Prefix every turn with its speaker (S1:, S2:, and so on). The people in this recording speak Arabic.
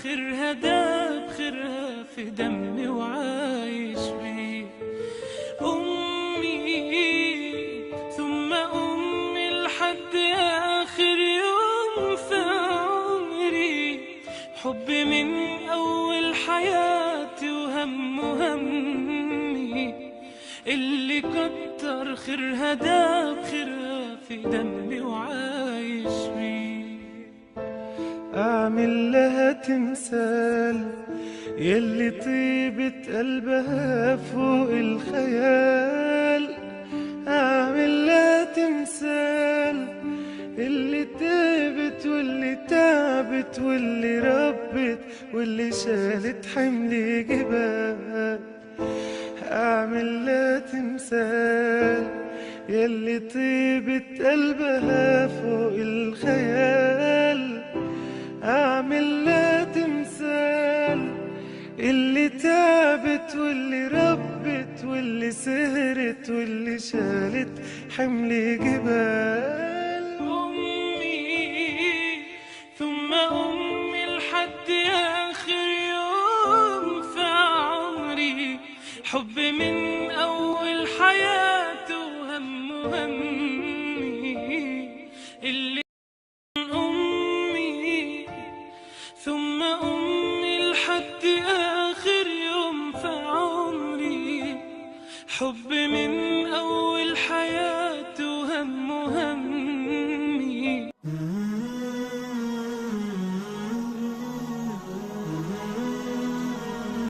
S1: خيرها داب خيرها في دمي وعايش بيه. أمي ثم أمي لحد آخر يوم في عمري، حبي من أول حياتي وهم همي، اللي كتر خيرها داب خيرها في دمي وعايش بيه.
S2: أعمل لها تمثال يلي طيبة قلبها فوق الخيال، أعمل لها تمثال اللي تعبت واللي تعبت واللي ربت واللي شالت حمل جبال. أعمل لها تمثال يلي طيبة قلبها فوق الخيال، أعمل لها تمثال اللي تعبت واللي ربت واللي سهرت واللي شالت حمل جبال.